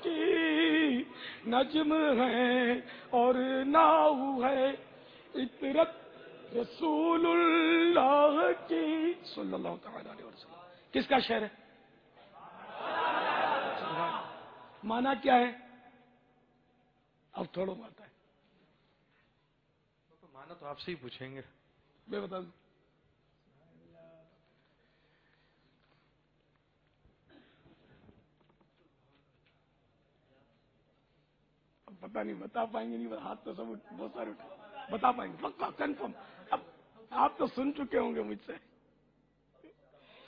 کی نجم ہے اور ناؤ ہے عطرت رسول اللہ کی صلی اللہ تعالی علیہ وسلم. کس کا شعر ہے؟ مانا کیا ہے؟ اب تھوڑا آتا ہے تو مانا تو آپ سے ہی پوچھیں گے. میں بتا دوں. پتہ نہیں بتا پائیں گے نہیں. ہاتھ تو سب بہت سارے اٹھے. بتا پائیں گے پکا کنفرم. اب آپ تو سن چکے ہوں گے مجھ سے.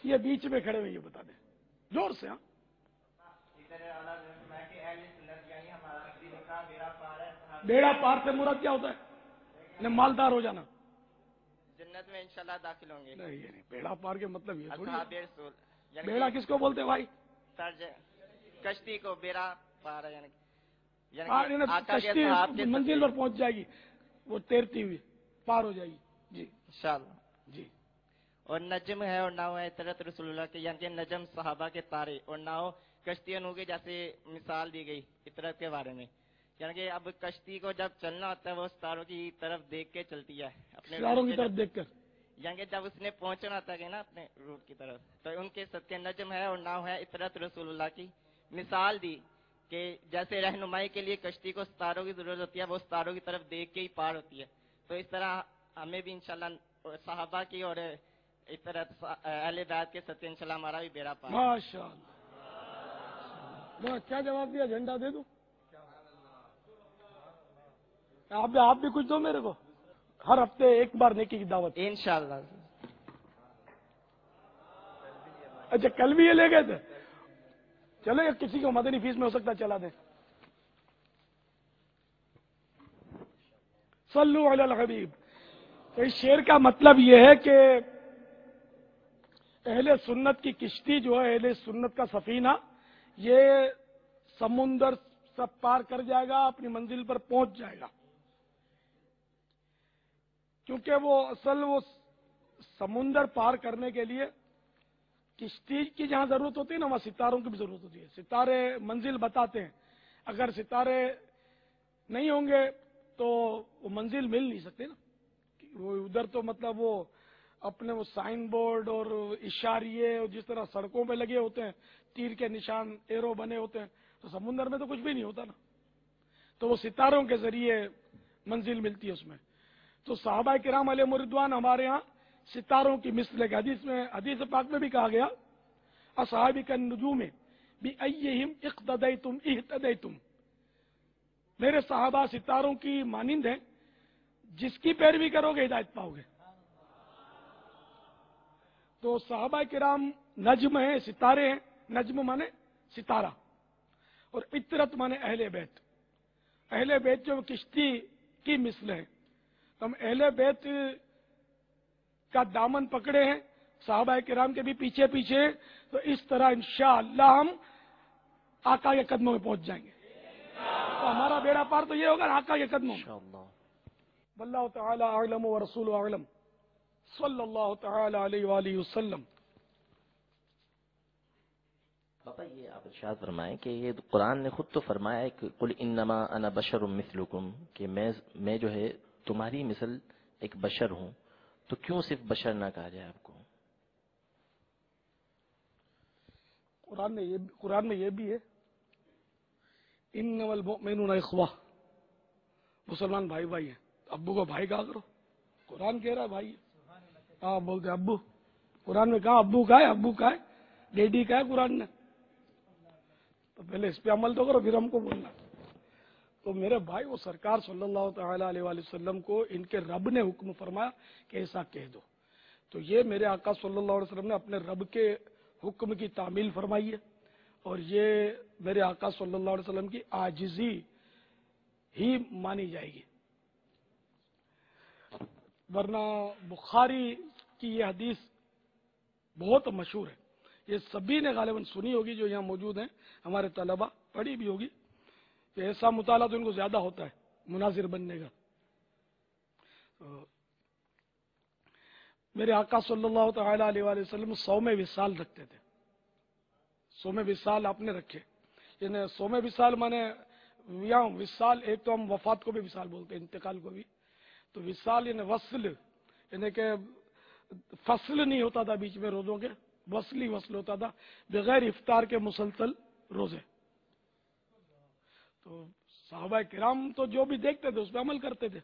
یہ بیچ میں کھڑے ہوئے یہ بتا دیں زور سے. ہاں بیڑا پار سے مراد کیا ہوتا ہے؟ مالدار ہو جانا. جنت میں انشاءاللہ داخل ہوں گے. نہیں بیڑا پار کے مطلب یہ تھوڑی اصحاب ہے. رسول بیڑا کس کو بولتے ہیں بھائی؟ کشتی کو بیڑا پار ہے. کشتی منزل پر پہنچ جائے گی وہ تیرتی ہوئی پار ہو جائے گی. جی انشاءاللہ. جی. اور نجم ہے اور ناؤ ہے عطرت رسول اللہ کے، یعنی کہ نجم صحابہ کے تارے اور ناؤ کشتیاں ہوگی، جیسے مثال دی گئی عطرت کے بارے میں. یعنی کہ اب کشتی کو جب چلنا ہوتا ہے وہ ستاروں کی طرف دیکھ کے چلتی ہے، اپنے ستاروں کی طرف دیکھ کر. یعنی کہ جب اس نے پہنچنا ہوتا ہے نا اپنے روٹ کی طرف، تو ان کے صدقے نجم ہے اور ناؤ ہے عطرت رسول اللہ کی. مثال دی کہ جیسے رہنمائی کے لیے کشتی کو ستاروں کی ضرورت ہوتی ہے، وہ ستاروں کی طرف دیکھ کے ہی پار ہوتی ہے. تو اس طرح ہمیں بھی انشاءاللہ صحابہ کی اور اس طرح اہل بیت کے صدقے انشاءاللہ ہمارا بھی بیڑا پار. ماشاءاللہ. کیا جواب دیا؟ جھنڈا دے دوں؟ آپ بھی کچھ دو میرے کو. ہر ہفتے ایک بار نیکی کی دعوت. انشاءاللہ. اچھا کل بھی یہ لے گئے تھے. چلو یہ کسی کو مدنی فیس میں ہو سکتا چلا دیں. صلو علی الحبیب. تو اس شعر کا مطلب یہ ہے کہ اہل سنت کی کشتی جو ہے، اہل سنت کا سفینہ، یہ سمندر سب پار کر جائے گا، اپنی منزل پر پہنچ جائے گا. کیونکہ وہ سمندر پار کرنے کے لیے کشتی کی جہاں ضرورت ہوتی ہے نا، وہاں ستاروں کی بھی ضرورت ہوتی ہے. ستارے منزل بتاتے ہیں. اگر ستارے نہیں ہوں گے تو وہ منزل مل نہیں سکتے نا. وہ ادھر تو مطلب وہ اپنے وہ سائن بورڈ اور اشاریے اور جس طرح سڑکوں پہ لگے ہوتے ہیں، تیر کے نشان ایرو بنے ہوتے ہیں، تو سمندر میں تو کچھ بھی نہیں ہوتا نا. تو وہ ستاروں کے ذریعے منزل ملتی ہے اس میں. تو صحابہ کرام علیہ رضوان ہمارے ہاں ستاروں کی مثل ہے. حدیث پاک میں بھی کہا گیا اصحابک النجوم بأیہم اقتدیتم اہتدیتم. میرے صحابہ ستاروں کی مانند ہیں، جس کی پیروی کرو گے ہدایت پاؤ گے. تو صحابہ کرام نجم ہیں، ستارے ہیں. نجم مانے ستارہ اور عطرت مانے اہل بیت. اہل بیت جو کشتی کی مثل ہے. ہم اہل بیت کا دامن پکڑے ہیں، صحابہ کرام کے بھی پیچھے پیچھے. تو اس طرح انشاءاللہ ہم آقا کے قدموں میں پہنچ جائیں گے. تو ہمارا بیڑا پار تو یہ ہوگا آقا کے قدموں میں. واللہ تعالی اعلم ورسول اعلم صلی اللہ تعالی علیہ وآلہ وسلم. پاپا یہ آپ ارشاد فرمائیں کہ یہ قرآن نے خود تو فرمایا ہے کہ قل انما انا بشر مثلکم، کہ میں جو ہے تمہاری مثل ایک بشر ہوں، تو کیوں صرف بشر نہ کہا جائے آپ کو؟ قرآن میں یہ بھی ہے انما المؤمنون اخوہ. مسلمان بھائی بھائی ہیں. ابو کو بھائی کہا کرو. قرآن کہہ رہا ہے بھائی. آپ بولتے ابو. قرآن میں کہا ابو کا ہے، ابو کا ہے، ڈیڈی کا ہے قرآن نے. تو پہلے اس پہ عمل تو کرو پھر ہم کو بولنا. تو میرے بھائی وہ سرکار صلی اللہ تعالی علیہ وآلہ وسلم کو ان کے رب نے حکم فرمایا کہ ایسا کہہ دو. تو یہ میرے آقا صلی اللہ علیہ وسلم نے اپنے رب کے حکم کی تعمیل فرمائی ہے، اور یہ میرے آقا صلی اللہ علیہ وسلم کی عاجزی ہی مانی جائے گی. ورنہ بخاری کی یہ حدیث بہت مشہور ہے. یہ سبھی نے غالباً سنی ہوگی جو یہاں موجود ہیں. ہمارے طلبہ پڑھی بھی ہوگی. کہ ایسا مطالعہ تو ان کو زیادہ ہوتا ہے مناظر بننے کا. میرے آقا صلی اللہ تعالی علیہ وآلہ وسلم 100 وصال رکھتے تھے. 100 وصال آپ نے رکھے، یعنی 100 وصال مانے یہاں وصال، ایک تو ہم وفات کو بھی وصال بولتے ہیں، انتقال کو بھی، تو وصال یعنی وصل، یعنی کہ فصل نہیں ہوتا تھا بیچ میں روزوں کے، وصل ہی وصل ہوتا تھا، بغیر افطار کے مسلسل روزے. تو صحابہ کرام تو جو بھی دیکھتے تھے اس پہ عمل کرتے تھے.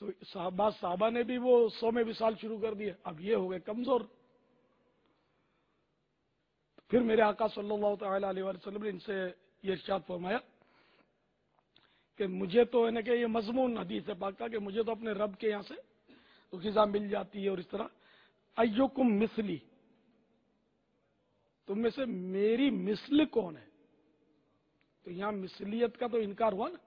تو صحابہ نے بھی وہ 100 وصال شروع کر دیے. اب یہ ہو گئے کمزور. پھر میرے آقا صلی اللہ تعالی علیہ وسلم نے ان سے یہ ارشاد فرمایا کہ مجھے تو ہے نا کہ یہ مضمون حدیث پاک کا کہ مجھے تو اپنے رب کے یہاں سے غذا مل جاتی ہے، اور اس طرح ایکم مثلی، تم میں سے میری مثل کون ہے. تو یہاں مثلیت کا تو انکار ہوا نا،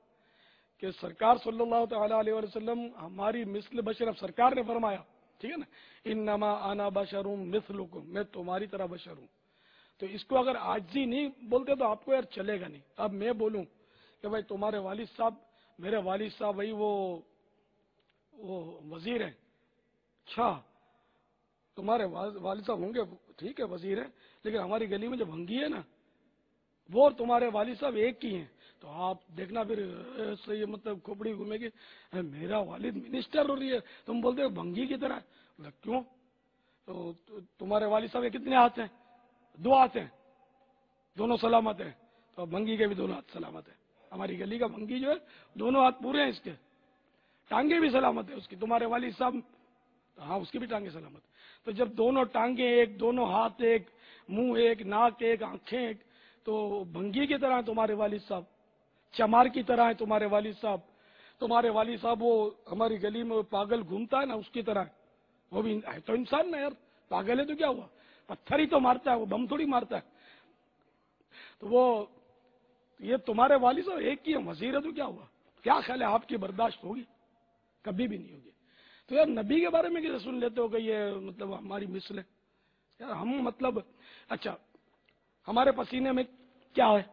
کہ سرکار صلی اللہ تعالی علیہ وسلم ہماری مثل بشر. اب سرکار نے فرمایا، ٹھیک ہے نا، انما انا بشر مثلکم، میں تمہاری طرح بشر ہوں. تو اس کو اگر عاجزی نہیں بولتے تو آپ کو یار چلے گا نہیں. اب میں بولوں کہ بھائی تمہارے والد صاحب، میرے والد صاحب وہی وہ وزیر ہیں. اچھا تمہارے والد صاحب ہوں گے، ٹھیک ہے وزیر ہیں، لیکن ہماری گلی میں جو بھنگی ہے نا وہ اور تمہارے والد صاحب ایک ہی ہیں. تو آپ دیکھنا پھر ایسے یہ مطلب کھوپڑی گھومے گی، میرا والد منسٹر ہو رہی ہے، تم بولتے ہو بھنگی کی طرح. کیوں؟ تو تمہارے والد صاحب کے کتنے ہاتھ ہیں؟ 2 ہاتھ ہیں، دونوں سلامت ہیں. تو بھنگی کے بھی 2 ہاتھ سلامت ہیں. ہماری گلی کا بھنگی جو ہے 2 ہاتھ پورے ہیں اس کے، ٹانگیں بھی سلامت ہیں اس کی. تمہارے والد صاحب ہاں اس کی بھی ٹانگیں سلامت. تو جب دونوں ٹانگیں ایک، دونوں ہاتھ ایک، منہ ایک، ناک ایک، آنکھیں ایک، تو بھنگی کی طرح ہیں تمہارے والد صاحب، چمار کی طرح ہیں تمہارے والد صاحب. تمہارے والد صاحب وہ ہماری گلی میں پاگل گھومتا ہے نا اس کی طرح. وہ بھی ہے تو انسان نا یار، پاگل ہے تو کیا ہوا، پتھر ہی تو مارتا ہے، وہ بم تھوڑی مارتا ہے. تو وہ یہ تمہارے والد صاحب ایک ہی ہے، وزیر ہے تو کیا ہوا. کیا خیال ہے آپ کی برداشت ہوگی؟ کبھی بھی نہیں ہوگی. تو یار نبی کے بارے میں کیسے سن لیتے ہو کہ یہ مطلب ہماری مثل ہے یار. ہم مطلب اچھا ہمارے پسینے میں کیا ہے؟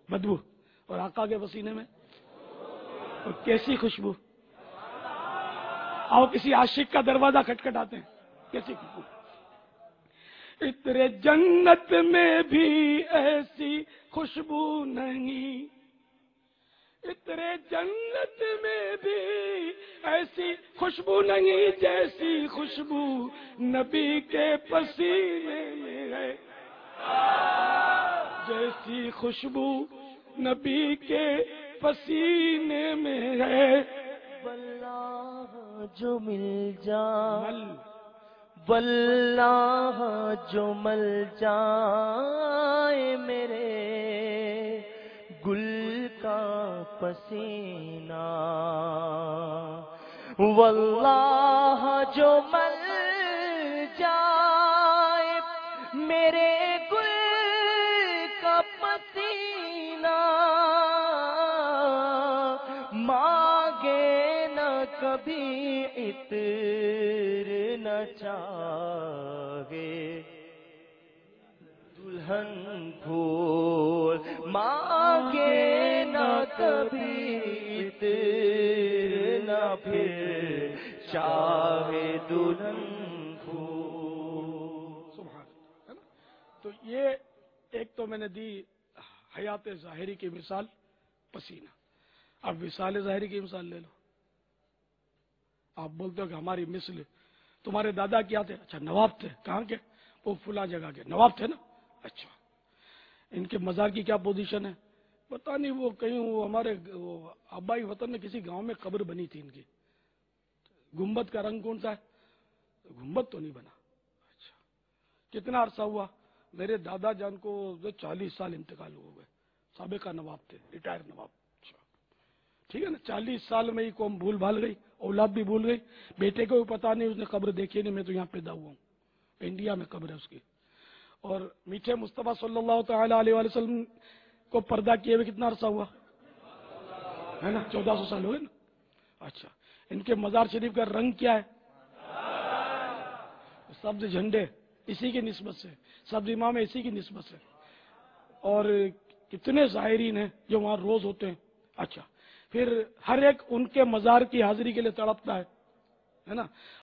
بدبو. اور آقا کے پسینے میں اور کیسی خوشبو. آؤ کسی عاشق کا دروازہ کھٹکھٹاتے ہیں، کیسی خوشبو. اترے جنت میں بھی ایسی خوشبو نہیں، اترے جنت میں بھی ایسی خوشبو نہیں، جیسی خوشبو نبی کے پسینے میں ہے، جیسی خوشبو نبی کے پسینے میں ہے. واللہ جو مل جائے، واللہ جو مل جائے میرے گل کا پسینہ، واللہ جو مل جائے میرے گل کا پسینہ، مانگے نہ کبھی عطر نہ چاہے دلہن پھول، مانگے نہ کبھی عطر نہ پھر چاہے دلہن پھول. سبحان اللہ، ہے نا. تو یہ ایک تو میں نے دی حیات ظاہری کی مثال پسینہ. اب وصال ظاہری کی مثال لے لو. آپ بولتے ہو کہ ہماری مثل، تمہارے دادا کیا تھے؟ اچھا نواب تھے. کہاں کے؟ وہ فلاں جگہ کے نواب تھے نا. اچھا ان کے مزار کی کیا پوزیشن ہے؟ پتہ نہیں، وہ کہیں وہ ہمارے آبائی وطن میں کسی گاؤں میں قبر بنی تھی ان کی. گنبد کا رنگ کون سا ہے؟ گنبد تو نہیں بنا. اچھا کتنا عرصہ ہوا؟ میرے دادا جان کو 40 سال انتقال ہو گئے. سابقہ نواب تھے، ریٹائر نواب. اچھا ٹھیک ہے نا. 40 سال میں ہی قوم بھول بھال گئی، اولاد بھی بھول گئی. بیٹے کو بھی پتا نہیں، اس نے قبر دیکھی نہیں. میں تو یہاں پیدا ہوا ہوں، انڈیا میں قبر ہے اس کی. اور میٹھے مصطفیٰ صلی اللہ تعالی علیہ وسلم کو پردہ کیے ہوئے کتنا عرصہ ہوا ہے نا؟ 1400 سال ہوئے نا. اچھا ان کے مزار شریف کا رنگ کیا ہے؟ سبز جھنڈے اسی کی نسبت سے، سبز امام اسی کی نسبت سے. اور کتنے زائرین ہیں جو وہاں روز ہوتے ہیں. اچھا پھر ہر ایک ان کے مزار کی حاضری کے لیے تڑپتا ہے نا.